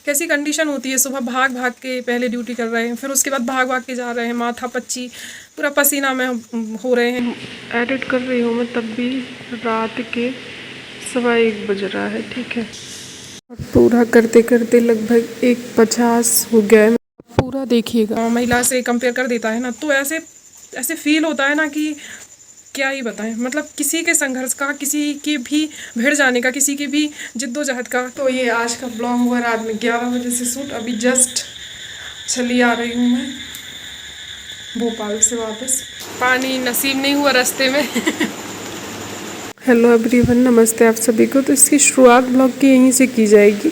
कैसी कंडीशन होती है। सुबह भाग भाग के पहले ड्यूटी कर रहे हैं, फिर उसके बाद भाग भाग के जा रहे हैं, माथा पच्ची पूरा पसीना में हो रहे हैं। एडिट कर रही हूँ मैं, तब भी रात के 1:15 बज रहा है, ठीक है। और पूरा करते करते लगभग 1:50 हो गया है। पूरा देखिएगा, महिला से कंपेयर कर देता है ना, तो ऐसे ऐसे फील होता है ना कि क्या ही बताएं, मतलब किसी के संघर्ष का, किसी के भी भिड़ जाने का, किसी की भी जिद्दोजहद का। तो ये आज का ब्लॉग हुआ रात में 11 बजे से शूट। अभी जस्ट चली आ रही हूँ मैं भोपाल से वापस। पानी नसीब नहीं हुआ रास्ते में। हेलो एवरीवन, नमस्ते आप सभी को। तो इसकी शुरुआत ब्लॉग की यहीं से की जाएगी।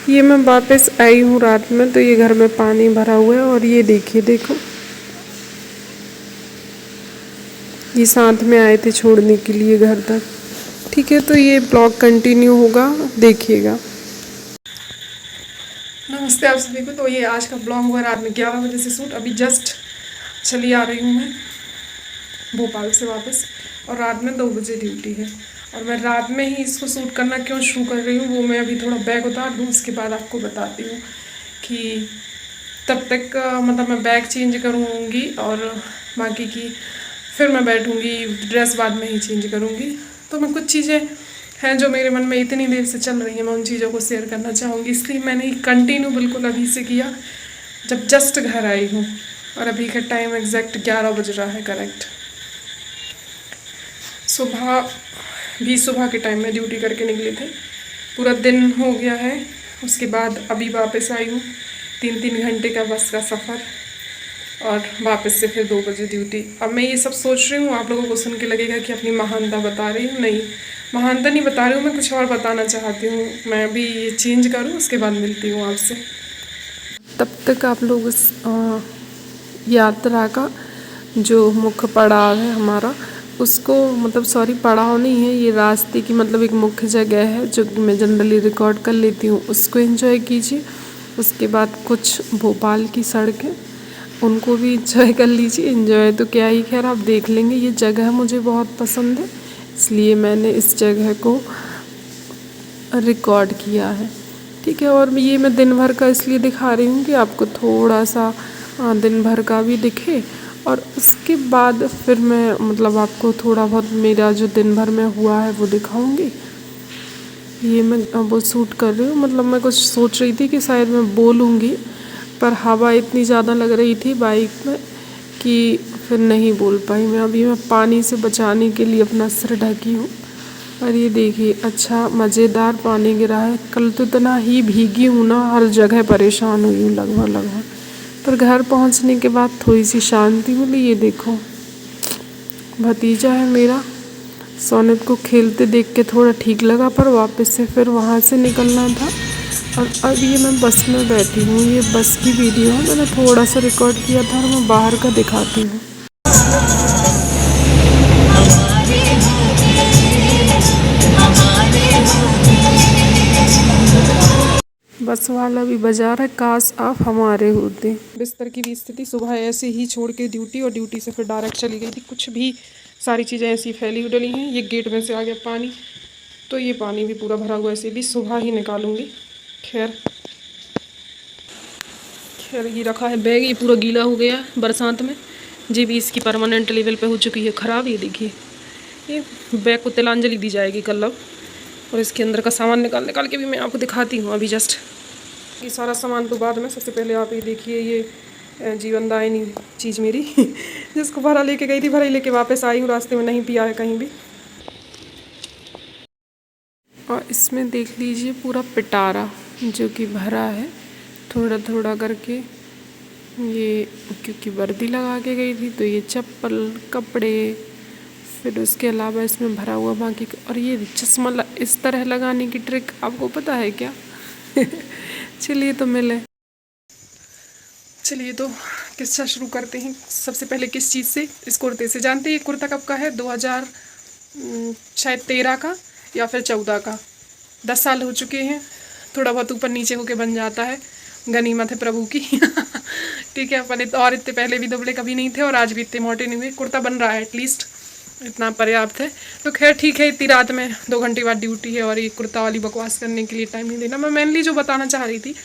ये मैं वापस आई हूँ रात में, तो ये घर में पानी भरा हुआ है और ये देखिए, देखो ये साथ में आए थे छोड़ने के लिए घर तक, ठीक है। तो ये ब्लॉग कंटिन्यू होगा, देखिएगा। नमस्ते आप सभी को। तो ये आज का ब्लॉग हुआ रात में 11 बजे से शूट। अभी जस्ट चली आ रही हूँ मैं भोपाल से वापस, और रात में 2 बजे ड्यूटी है। और मैं रात में ही इसको शूट करना क्यों शुरू कर रही हूँ, वो मैं अभी थोड़ा बैग उतार दूँ, उसके बाद आपको बताती हूँ कि तब तक मतलब मैं बैग चेंज करूँगी और बाकी की फिर मैं बैठूँगी, ड्रेस बाद में ही चेंज करूँगी। तो मैं कुछ चीज़ें हैं जो मेरे मन में इतनी देर से चल रही हैं, मैं उन चीज़ों को शेयर करना चाहूँगी, इसलिए मैंने कंटिन्यू बिल्कुल अभी से किया, जब जस्ट घर आई हूँ। और अभी का टाइम एग्जैक्ट 11 बज रहा है, करेक्ट। सुबह के टाइम में ड्यूटी करके निकले थे, पूरा दिन हो गया है। उसके बाद अभी वापस आई हूँ, 3 घंटे का बस का सफ़र, और वापस से फिर 2 बजे ड्यूटी। अब मैं ये सब सोच रही हूँ, आप लोगों को सुन के लगेगा कि अपनी महानता बता रही हूँ, नहीं महानता नहीं बता रही हूँ, मैं कुछ और बताना चाहती हूँ। मैं अभी ये चेंज करूँ, उसके बाद मिलती हूँ आपसे। तब तक आप लोग इस यात्रा का जो मुख्य पड़ाव है हमारा, उसको मतलब सॉरी पड़ाव नहीं है, ये रास्ते की मतलब एक मुख्य जगह है जो मैं जनरली रिकॉर्ड कर लेती हूँ, उसको एंजॉय कीजिए। उसके बाद कुछ भोपाल की सड़कें, उनको भी इंजॉय कर लीजिए। इंजॉय तो क्या ही, खैर आप देख लेंगे। ये जगह मुझे बहुत पसंद है, इसलिए मैंने इस जगह को रिकॉर्ड किया है, ठीक है। और ये मैं दिन भर का इसलिए दिखा रही हूँ कि आपको थोड़ा सा दिन भर का भी दिखे, और उसके बाद फिर मैं मतलब आपको थोड़ा बहुत मेरा जो दिन भर में हुआ है वो दिखाऊंगी। ये मैं वो शूट कर रही हूँ, मतलब मैं कुछ सोच रही थी कि शायद मैं बोलूँगी, पर हवा इतनी ज़्यादा लग रही थी बाइक में कि फिर नहीं बोल पाई मैं। अभी मैं पानी से बचाने के लिए अपना सिर ढकी हूँ, और ये देखिए अच्छा मज़ेदार पानी गिरा है। कल तो इतना ही भीगी हूँ ना, हर जगह परेशान हुई हूँ लगभग, पर घर पहुँचने के बाद थोड़ी सी शांति मिली। ये देखो भतीजा है मेरा, सोनित को खेलते देख के थोड़ा ठीक लगा, पर वापस से फिर वहाँ से निकलना था। और अब ये मैं बस में बैठी हूँ, ये बस की वीडियो है, मैंने थोड़ा सा रिकॉर्ड किया था और मैं बाहर का दिखाती हूँ। बस वाला भी बजा रहा है, काश आप हमारे होते। बिस्तर की भी स्थिति, सुबह ऐसे ही छोड़ के ड्यूटी, और ड्यूटी से फिर डायरेक्ट चली गई थी। कुछ भी सारी चीज़ें ऐसी फैली डली हैं। ये गेट में से आ गया पानी, तो ये पानी भी पूरा भरा हुआ, ऐसे भी सुबह ही निकालूंगी। खैर ये रखा है बैग, ये पूरा गीला हो गया बरसात में। जी भी इसकी परमानेंट लेवल पे हो चुकी है ख़राब। ये देखिए, ये बैग को तिलांजलि दी जाएगी कल अब। और इसके अंदर का सामान निकाल के भी मैं आपको दिखाती हूँ अभी जस्ट। ये सारा सामान तो बाद में, सबसे पहले आप ये देखिए, ये जीवनदायिनी चीज़ मेरी जिसको भरा लेके गई थी, भरा ही लेके वापस आई हूँ, रास्ते में नहीं पिया है कहीं भी। और इसमें देख लीजिए पूरा पिटारा जो कि भरा है थोड़ा थोड़ा करके। ये क्योंकि वर्दी लगा के गई थी, तो ये चप्पल कपड़े, फिर उसके अलावा इसमें भरा हुआ बाकी। और ये चश्मा इस तरह लगाने की ट्रिक आपको पता है क्या? चलिए तो मिले। चलिए तो किस्सा शुरू करते हैं। सबसे पहले किस चीज़ से? इस कुर्ते से। जानते हैं ये कुर्ता कब का है? 2000 शायद 13 का या फिर 14 का। 10 साल हो चुके हैं। थोड़ा बहुत ऊपर नीचे होके बन जाता है, गनीमत है प्रभु की। ठीक है, अपन और इतने पहले भी दुबले कभी नहीं थे, और आज भी इतने मोटे नहीं हुए। कुर्ता बन रहा है, एटलीस्ट इतना पर्याप्त है। तो खैर ठीक है, इतनी रात में 2 घंटे बाद ड्यूटी है, और ये कुर्ता वाली बकवास करने के लिए टाइम नहीं देना। मैं मेनली जो बताना चाह रही थी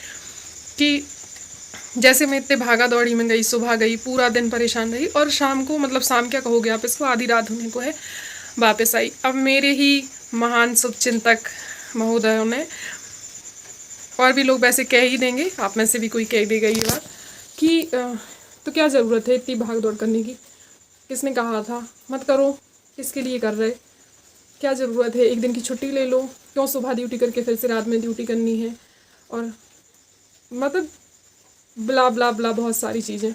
कि जैसे मैं इतने भागा दौड़ी में गई, सुबह गई, पूरा दिन परेशान रही और शाम को, मतलब शाम क्या कहोगे आप इसको, आधी रात होने को है, वापस आई। अब मेरे ही महान शुभचिंतक महोदयों ने, और भी लोग वैसे कह ही देंगे, आप में से भी कोई कह देगा ये बात कि तो क्या ज़रूरत है इतनी भाग दौड़ करने की, किसने कहा था मत करो, किसके लिए कर रहे, क्या ज़रूरत है, एक दिन की छुट्टी ले लो, क्यों सुबह ड्यूटी करके फिर से रात में ड्यूटी करनी है, और मतलब ब्ला ब्ला ब्ला बहुत सारी चीज़ें।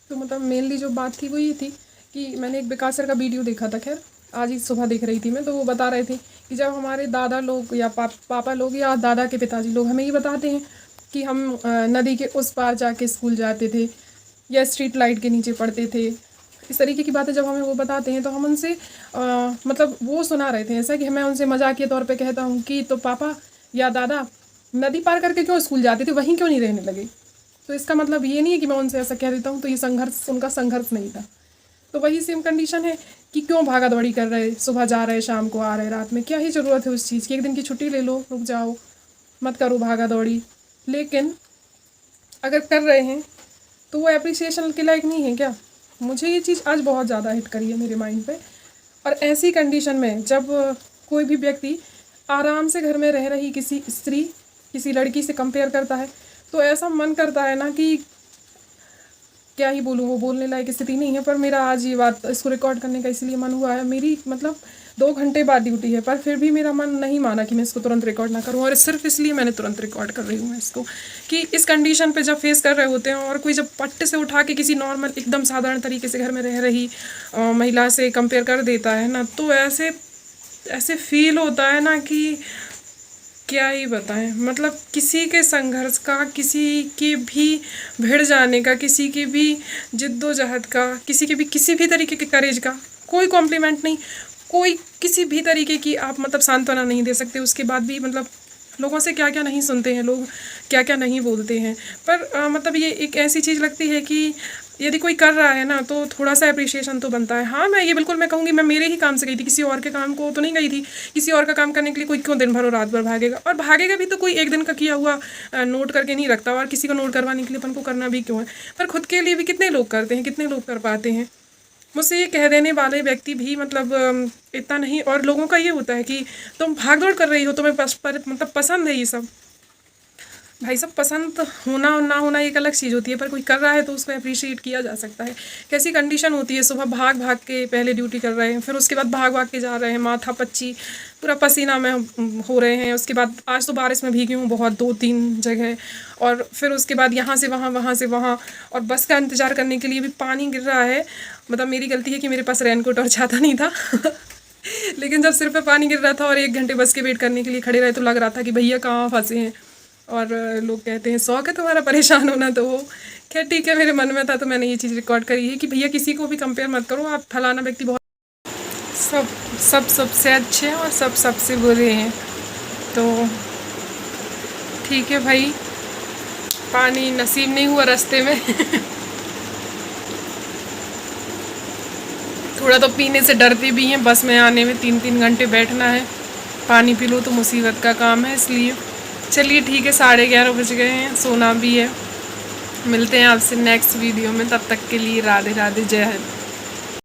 तो मतलब मेनली जो बात थी वो ये थी कि मैंने एक विकास सर का वीडियो देखा था, खैर आज ही सुबह देख रही थी मैं, तो वो बता रहे थे कि जब हमारे दादा लोग या पापा लोग या दादा के पिताजी लोग हमें ये बताते हैं कि हम नदी के उस पार जाके स्कूल जाते थे या स्ट्रीट लाइट के नीचे पढ़ते थे, इस तरीके की बातें जब हमें वो बताते हैं तो हम उनसे मतलब वो सुना रहे थे ऐसा कि मैं उनसे मजाकिया तौर पे कहता हूँ कि तो पापा या दादा नदी पार करके क्यों स्कूल जाते थे, वहीं क्यों नहीं रहने लगे। तो इसका मतलब ये नहीं है कि मैं उनसे ऐसा कह देता हूँ तो ये संघर्ष, उनका संघर्ष नहीं था। तो वही सेम कंडीशन है कि क्यों भागा दौड़ी कर रहे, सुबह जा रहे, शाम को आ रहे, रात में, क्या ही ज़रूरत है उस चीज़ की। एक दिन की छुट्टी ले लो, रुक जाओ, मत करो भागा दौड़ी। लेकिन अगर कर रहे हैं तो वो एप्रिसिएशन के लायक नहीं है क्या। मुझे ये चीज़ आज बहुत ज़्यादा हिट करी है मेरे माइंड पे। और ऐसी कंडीशन में जब कोई भी व्यक्ति आराम से घर में रह रही किसी स्त्री, किसी लड़की से कंपेयर करता है तो ऐसा मन करता है ना कि क्या ही बोलूँ, वो बोलने लायक स्थिति नहीं है। पर मेरा आज ये बात, इसको रिकॉर्ड करने का इसलिए मन हुआ है, मेरी मतलब 2 घंटे बाद ड्यूटी है, पर फिर भी मेरा मन नहीं माना कि मैं इसको तुरंत रिकॉर्ड ना करूँ। और सिर्फ इसलिए मैंने तुरंत रिकॉर्ड कर रही हूँ इसको कि इस कंडीशन पे जब फेस कर रहे होते हैं और कोई जब पट्ट से उठा के किसी नॉर्मल एकदम साधारण तरीके से घर में रह रही महिला से कंपेयर कर देता है ना, तो ऐसे ऐसे फील होता है ना कि क्या ही बताएं। मतलब किसी के संघर्ष का, किसी के भी भिड़ जाने का, किसी की भी जिद्दोजहद का, किसी भी तरीके के करेज का कोई कॉम्प्लीमेंट नहीं, कोई किसी भी तरीके की आप मतलब सांत्वना नहीं दे सकते। उसके बाद भी मतलब लोगों से क्या क्या नहीं सुनते हैं लोग, क्या क्या नहीं बोलते हैं। पर मतलब ये एक ऐसी चीज़ लगती है कि यदि कोई कर रहा है ना तो थोड़ा सा अप्रिशिएशन तो बनता है। हाँ, मैं ये बिल्कुल मैं कहूँगी, मैं मेरे ही काम से गई थी, किसी और के काम को तो नहीं गई थी। किसी और का काम करने के लिए कोई क्यों दिन भर और रात भर भागेगा, और भागेगा भी तो कोई एक दिन का किया हुआ नोट करके नहीं रखता, और किसी को नोट करवाने के लिए अपन को करना भी क्यों है। पर खुद के लिए भी कितने लोग करते हैं, कितने लोग कर पाते हैं। मुझसे ये कह देने वाले व्यक्ति भी मतलब इतना नहीं। और लोगों का ये होता है कि तुम भाग दौड़ कर रही हो, तुम्हें मतलब पसंद है ये सब। भाई सब पसंद होना और ना होना एक अलग चीज़ होती है, पर कोई कर रहा है तो उसको अप्रिशिएट किया जा सकता है। कैसी कंडीशन होती है, सुबह भाग भाग के पहले ड्यूटी कर रहे हैं, फिर उसके बाद भाग भाग के जा रहे हैं, माथा पच्ची पूरा पसीना में हो रहे हैं। उसके बाद आज तो बारिश में भीगी हूँ बहुत, 2-3 जगह, और फिर उसके बाद यहाँ से वहाँ, वहाँ से वहाँ, और बस का इंतज़ार करने के लिए भी पानी गिर रहा है। मतलब मेरी गलती है कि मेरे पास रेनकोट और छाता नहीं था लेकिन जब सिर पे पानी गिर रहा था और 1 घंटे बस के वेट करने के लिए खड़े रहे तो लग रहा था कि भैया कहाँ फंसे हैं। और लोग कहते हैं शौक है तुम्हारा परेशान होना, तो वो खैर ठीक है, मेरे मन में था तो मैंने ये चीज़ रिकॉर्ड करी है कि भैया किसी को भी कंपेयर मत करो, आप फलाना व्यक्ति बहुत सब सबसे अच्छे हैं और सब सबसे बुरे हैं। तो ठीक है भाई, पानी नसीब नहीं हुआ रास्ते में थोड़ा तो पीने से डरती भी हैं, बस में आने में 3-3 घंटे बैठना है, पानी पी लो तो मुसीबत का काम है। इसलिए चलिए ठीक है, 11:30 बज गए हैं, सोना भी है। मिलते हैं आपसे नेक्स्ट वीडियो में, तब तक के लिए राधे राधे, जय हिंद।